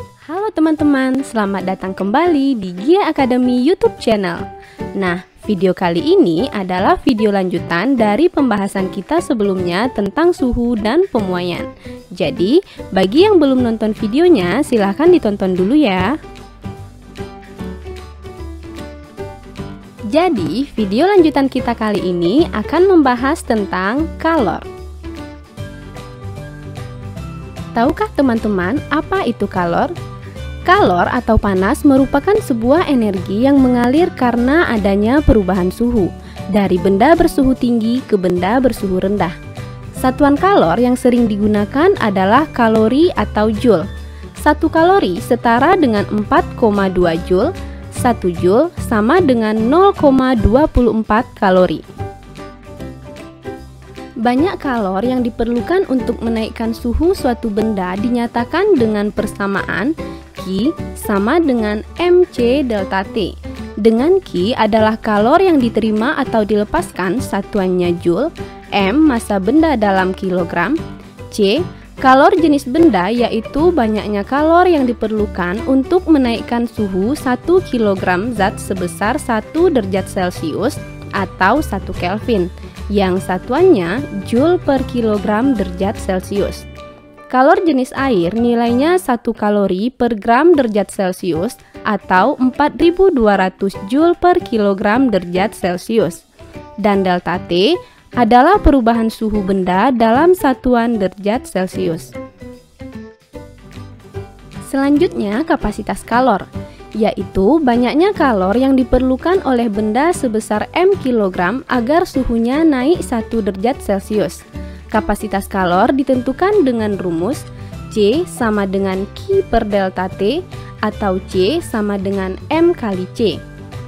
Halo teman-teman, selamat datang kembali di Gia Academy YouTube channel. Nah, video kali ini adalah video lanjutan dari pembahasan kita sebelumnya tentang suhu dan pemuaian. Jadi, bagi yang belum nonton videonya, silahkan ditonton dulu ya. Jadi, video lanjutan kita kali ini akan membahas tentang kalor. Tahukah teman-teman apa itu kalor? Kalor atau panas merupakan sebuah energi yang mengalir karena adanya perubahan suhu dari benda bersuhu tinggi ke benda bersuhu rendah. Satuan kalor yang sering digunakan adalah kalori atau joule. 1 kalori setara dengan 4,2 joule. 1 joule sama dengan 0,24 kalori. Banyak kalor yang diperlukan untuk menaikkan suhu suatu benda dinyatakan dengan persamaan Q sama dengan mc delta T. Dengan Q adalah kalor yang diterima atau dilepaskan, satuannya joule, M massa benda dalam kilogram, C kalor jenis benda yaitu banyaknya kalor yang diperlukan untuk menaikkan suhu 1 kg zat sebesar 1 derajat Celcius atau 1 Kelvin, yang satuannya joule per kilogram derajat Celcius. Kalor jenis air nilainya 1 kalori per gram derajat Celcius atau 4200 joule per kilogram derajat Celcius. Dan delta T adalah perubahan suhu benda dalam satuan derajat Celcius. Selanjutnya, kapasitas kalor, yaitu banyaknya kalor yang diperlukan oleh benda sebesar m kilogram agar suhunya naik 1 derajat Celcius. Kapasitas kalor ditentukan dengan rumus C sama dengan Q per delta T atau C sama dengan M kali C.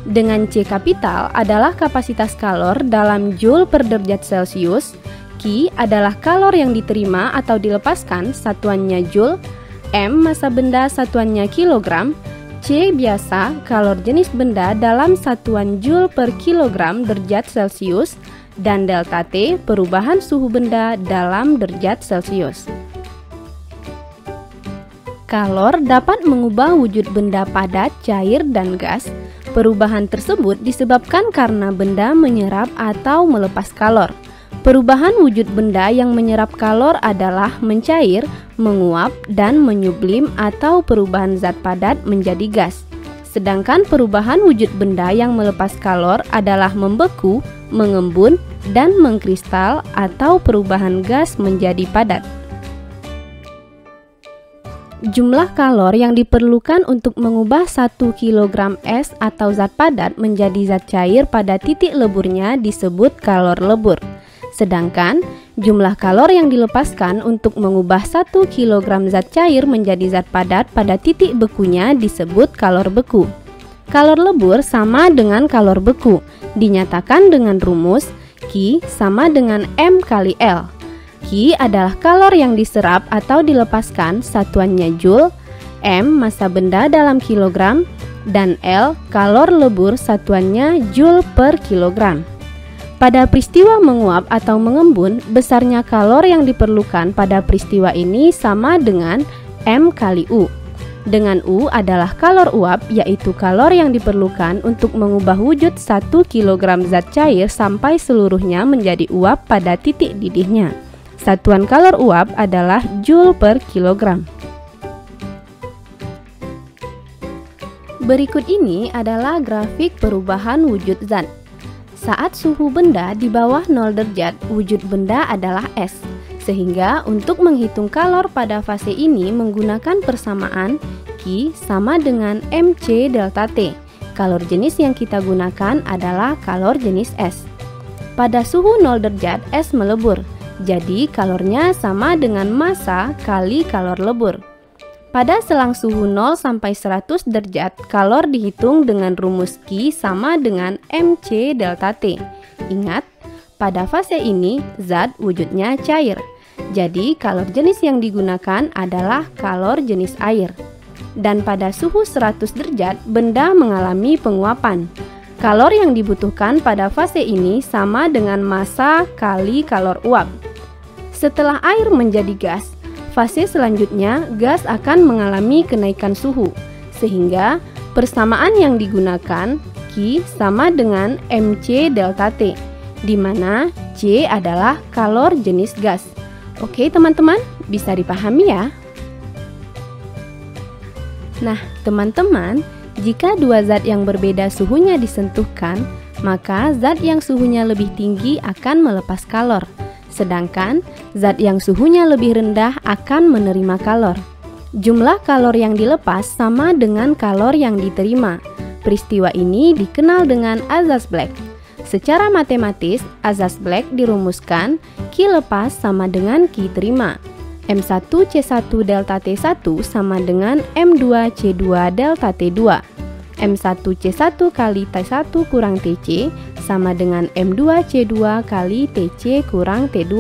Dengan C kapital adalah kapasitas kalor dalam joule per derajat Celcius, Q adalah kalor yang diterima atau dilepaskan, satuannya joule, M massa benda satuannya kilogram, C biasa kalor jenis benda dalam satuan joule per kilogram derajat Celcius, dan delta T perubahan suhu benda dalam derajat Celcius. Kalor dapat mengubah wujud benda padat, cair, dan gas. Perubahan tersebut disebabkan karena benda menyerap atau melepas kalor. Perubahan wujud benda yang menyerap kalor adalah mencair, menguap, dan menyublim atau perubahan zat padat menjadi gas. Sedangkan perubahan wujud benda yang melepas kalor adalah membeku, mengembun, dan mengkristal atau perubahan gas menjadi padat. Jumlah kalor yang diperlukan untuk mengubah 1 kg es atau zat padat menjadi zat cair pada titik leburnya disebut kalor lebur. Sedangkan jumlah kalor yang dilepaskan untuk mengubah 1 kg zat cair menjadi zat padat pada titik bekunya disebut kalor beku. Kalor lebur sama dengan kalor beku, dinyatakan dengan rumus Q sama dengan M kali L. Q adalah kalor yang diserap atau dilepaskan, satuannya joule, M massa benda dalam kilogram, dan L kalor lebur, satuannya joule per kilogram. Pada peristiwa menguap atau mengembun, besarnya kalor yang diperlukan pada peristiwa ini sama dengan M kali U. Dengan U adalah kalor uap, yaitu kalor yang diperlukan untuk mengubah wujud 1 kg zat cair sampai seluruhnya menjadi uap pada titik didihnya. Satuan kalor uap adalah joule per kilogram. Berikut ini adalah grafik perubahan wujud zat. Saat suhu benda di bawah 0 derajat, wujud benda adalah es. Sehingga untuk menghitung kalor pada fase ini menggunakan persamaan Q sama dengan mc delta T. Kalor jenis yang kita gunakan adalah kalor jenis es. Pada suhu 0 derajat, es melebur. Jadi kalornya sama dengan massa kali kalor lebur. Pada selang suhu 0 sampai 100 derajat, kalor dihitung dengan rumus Q sama dengan mc delta T. Ingat, pada fase ini zat wujudnya cair. Jadi kalor jenis yang digunakan adalah kalor jenis air. Dan pada suhu 100 derajat, benda mengalami penguapan. Kalor yang dibutuhkan pada fase ini sama dengan massa kali kalor uap. Setelah air menjadi gas, Fase selanjutnya, gas akan mengalami kenaikan suhu, sehingga persamaan yang digunakan Q sama dengan mc delta T, di mana C adalah kalor jenis gas. Oke teman-teman, bisa dipahami ya? Nah teman-teman, jika dua zat yang berbeda suhunya disentuhkan, maka zat yang suhunya lebih tinggi akan melepas kalor, sedangkan zat yang suhunya lebih rendah akan menerima kalor. Jumlah kalor yang dilepas sama dengan kalor yang diterima. Peristiwa ini dikenal dengan Azaz-Black. Secara matematis, Azaz-Black dirumuskan Q lepas sama dengan Q terima. M1C1 delta T1 sama dengan M2C2 delta T2. M1C1 kali T1 kurang TC sama dengan M2C2 kali TC kurang T2.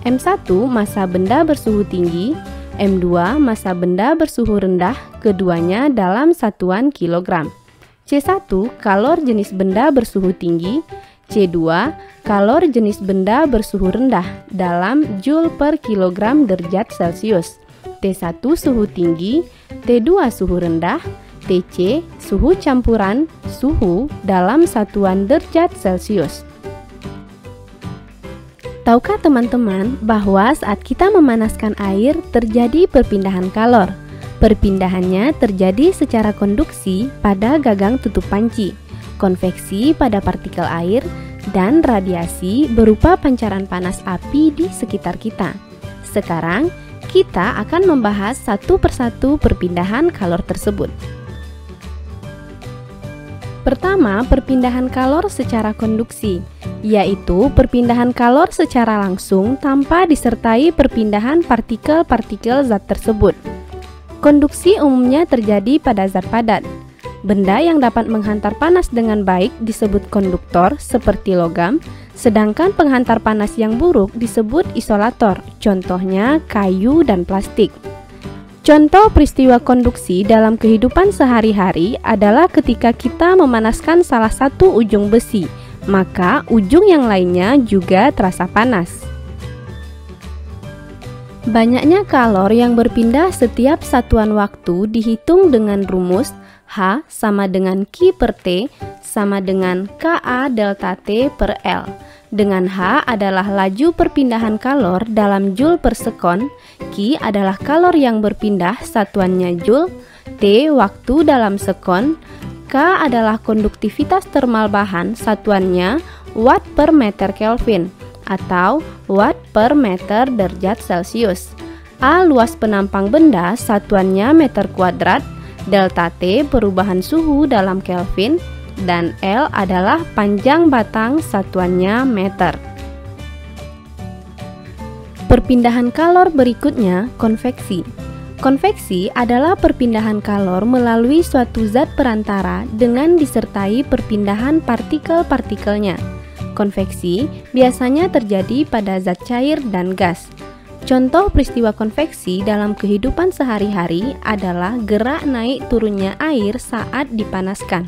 M1 massa benda bersuhu tinggi, M2 massa benda bersuhu rendah, keduanya dalam satuan kilogram. C1 kalor jenis benda bersuhu tinggi, C2 kalor jenis benda bersuhu rendah dalam joule per kilogram derajat Celcius. T1 suhu tinggi, T2 suhu rendah, TC suhu campuran suhu dalam satuan derajat Celcius. Tahukah teman-teman bahwa saat kita memanaskan air terjadi perpindahan kalor? Perpindahannya terjadi secara konduksi pada gagang tutup panci, konveksi pada partikel air, dan radiasi berupa pancaran panas api di sekitar kita. Sekarang, kita akan membahas satu persatu perpindahan kalor tersebut. Pertama, perpindahan kalor secara konduksi, yaitu perpindahan kalor secara langsung tanpa disertai perpindahan partikel-partikel zat tersebut. Konduksi umumnya terjadi pada zat padat. Benda yang dapat menghantar panas dengan baik disebut konduktor seperti logam, sedangkan penghantar panas yang buruk disebut isolator, contohnya kayu dan plastik. Contoh peristiwa konduksi dalam kehidupan sehari-hari adalah ketika kita memanaskan salah satu ujung besi, maka ujung yang lainnya juga terasa panas. Banyaknya kalor yang berpindah setiap satuan waktu dihitung dengan rumus H sama dengan Q per T sama dengan Ka delta T per L. Dengan H adalah laju perpindahan kalor dalam joule per sekon, Q adalah kalor yang berpindah satuannya joule, T waktu dalam sekon, K adalah konduktivitas termal bahan satuannya watt per meter Kelvin atau watt per meter derajat Celcius. A luas penampang benda satuannya meter kuadrat, delta T perubahan suhu dalam Kelvin, dan L adalah panjang batang satuannya meter. Perpindahan kalor berikutnya, konveksi. Konveksi adalah perpindahan kalor melalui suatu zat perantara dengan disertai perpindahan partikel-partikelnya. Konveksi biasanya terjadi pada zat cair dan gas. Contoh peristiwa konveksi dalam kehidupan sehari-hari adalah gerak naik turunnya air saat dipanaskan.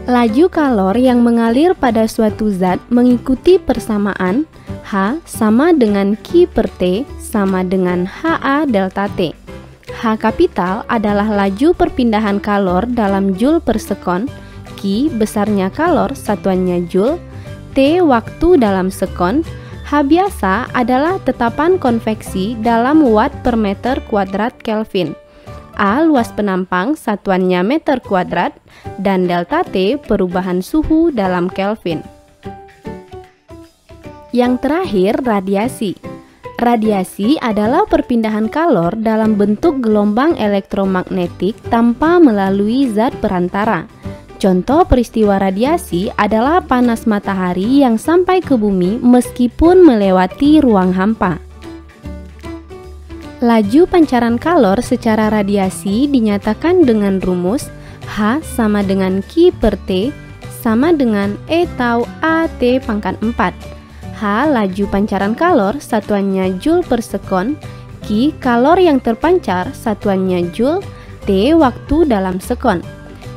Laju kalor yang mengalir pada suatu zat mengikuti persamaan H sama dengan Q per T sama dengan HA delta T. H kapital adalah laju perpindahan kalor dalam joule per sekon, Q besarnya kalor satuannya joule, T waktu dalam sekon, H biasa adalah tetapan konveksi dalam watt per meter kuadrat Kelvin, A luas penampang satuannya meter kuadrat, dan delta T perubahan suhu dalam Kelvin. Yang terakhir, radiasi. Radiasi adalah perpindahan kalor dalam bentuk gelombang elektromagnetik tanpa melalui zat perantara. Contoh peristiwa radiasi adalah panas matahari yang sampai ke bumi meskipun melewati ruang hampa. Laju pancaran kalor secara radiasi dinyatakan dengan rumus H sama dengan Q per T sama dengan E tau AT pangkat 4. H laju pancaran kalor satuannya joule per sekon, Q kalor yang terpancar satuannya joule, T waktu dalam sekon.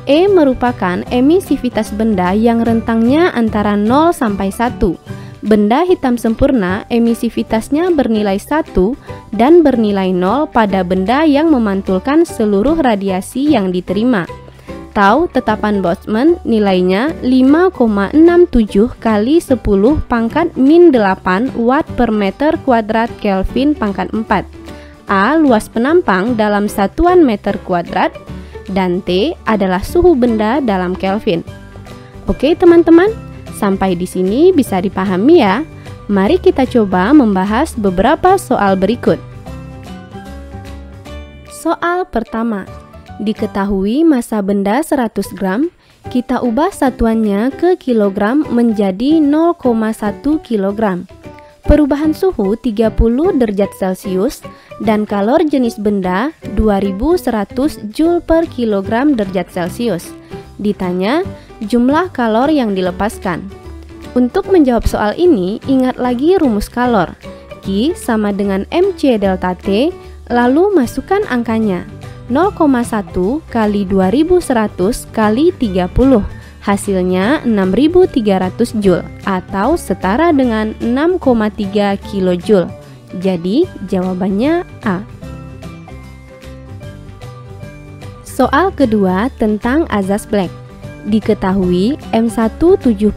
E merupakan emisivitas benda yang rentangnya antara 0 sampai 1. Benda hitam sempurna emisivitasnya bernilai 1 dan bernilai 0 pada benda yang memantulkan seluruh radiasi yang diterima. Tau tetapan Boltzmann nilainya 5,67 kali 10 pangkat min 8 watt per meter kuadrat Kelvin pangkat 4. A luas penampang dalam satuan meter kuadrat dan T adalah suhu benda dalam Kelvin. Oke teman-teman, sampai di sini bisa dipahami ya. Mari kita coba membahas beberapa soal berikut. Soal pertama. Diketahui massa benda 100 gram, kita ubah satuannya ke kilogram menjadi 0,1 kilogram. Perubahan suhu 30 derajat Celcius dan kalor jenis benda 2100 Joule per kilogram derajat Celcius. Ditanya jumlah kalor yang dilepaskan. Untuk menjawab soal ini, ingat lagi rumus kalor. Q sama dengan mc delta T, lalu masukkan angkanya. 0,1 kali 2100 kali 30, hasilnya 6300 Joule atau setara dengan 6,3 kilojoule. Jadi jawabannya A. Soal kedua tentang azas Black. Diketahui M1 75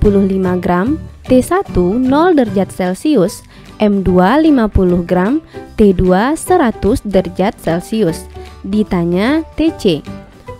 gram, T1 0 derajat Celcius, M2 50 gram, T2 100 derajat Celcius. Ditanya TC.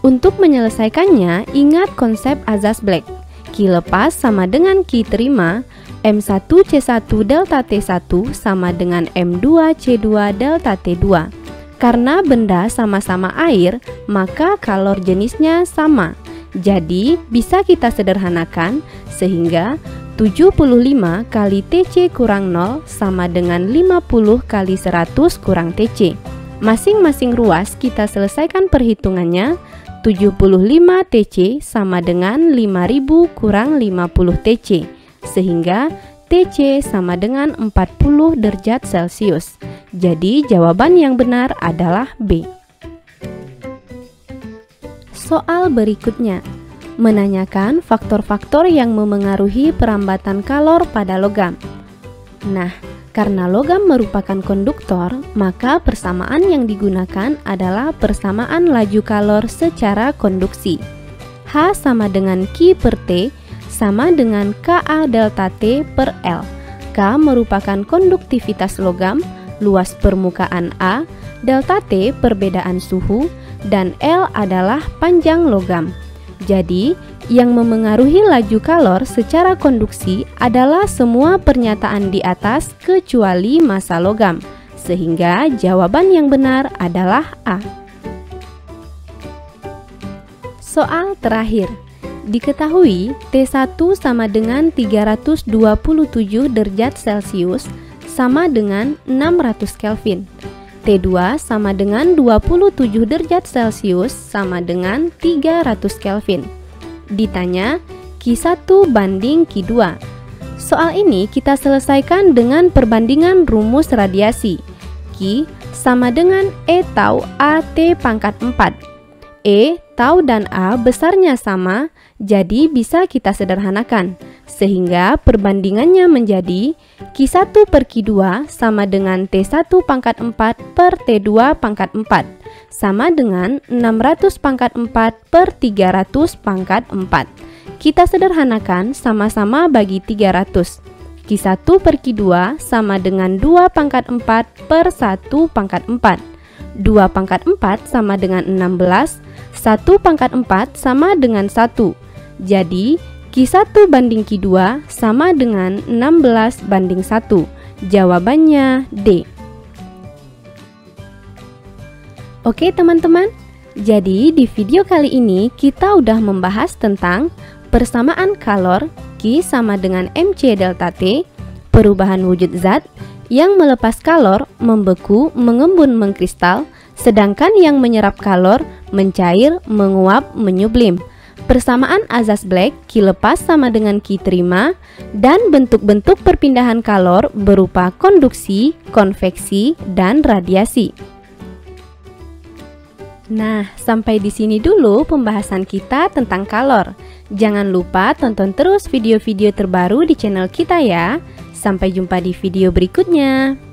Untuk menyelesaikannya, ingat konsep azas Black. Q lepas sama dengan Q terima, M1C1 delta T1 sama dengan M2C2 delta T2. Karena benda sama-sama air, maka kalor jenisnya sama. Jadi, bisa kita sederhanakan sehingga 75 kali TC kurang 0 sama dengan 50 kali 100 kurang TC. Masing-masing ruas kita selesaikan perhitungannya. 75 TC sama dengan 5000 kurang 50 TC, sehingga TC sama dengan 40 derajat Celcius. Jadi jawaban yang benar adalah B. Soal berikutnya menanyakan faktor-faktor yang memengaruhi perambatan kalor pada logam. Nah, karena logam merupakan konduktor, maka persamaan yang digunakan adalah persamaan laju kalor secara konduksi. H sama dengan Q per T sama dengan Ka delta T per L. K merupakan konduktivitas logam, luas permukaan A, delta T perbedaan suhu, dan L adalah panjang logam. Jadi, yang memengaruhi laju kalor secara konduksi adalah semua pernyataan di atas kecuali massa logam, sehingga jawaban yang benar adalah A. Soal terakhir. Diketahui T1 sama dengan 327 derajat Celcius sama dengan 600 Kelvin. T2 sama dengan 27 derajat Celcius sama dengan 300 Kelvin. Ditanya Q1 banding Q2. Soal ini kita selesaikan dengan perbandingan rumus radiasi. Q sama dengan E tau AT pangkat 4. E, tau dan A besarnya sama, jadi bisa kita sederhanakan. Sehingga perbandingannya menjadi Q1 per Q2 sama dengan T1 pangkat 4 per T2 pangkat 4 sama dengan 600 pangkat 4 per 300 pangkat 4. Kita sederhanakan sama-sama bagi 300. Q1 per Q2 sama dengan 2 pangkat 4 per 1 pangkat 4. 2 pangkat 4 sama dengan 16, 1 pangkat 4 sama dengan 1. Jadi, Q1 banding Q2 sama dengan 16 banding 1. Jawabannya D. Oke teman-teman, jadi di video kali ini kita udah membahas tentang persamaan kalor Q sama dengan mc delta T, perubahan wujud zat, yang melepas kalor, membeku, mengembun, mengkristal, sedangkan yang menyerap kalor, mencair, menguap, menyublim. Persamaan azas Black, Q lepas sama dengan Q terima, dan bentuk-bentuk perpindahan kalor berupa konduksi, konveksi, dan radiasi. Nah, sampai di sini dulu pembahasan kita tentang kalor. Jangan lupa tonton terus video-video terbaru di channel kita ya. Sampai jumpa di video berikutnya.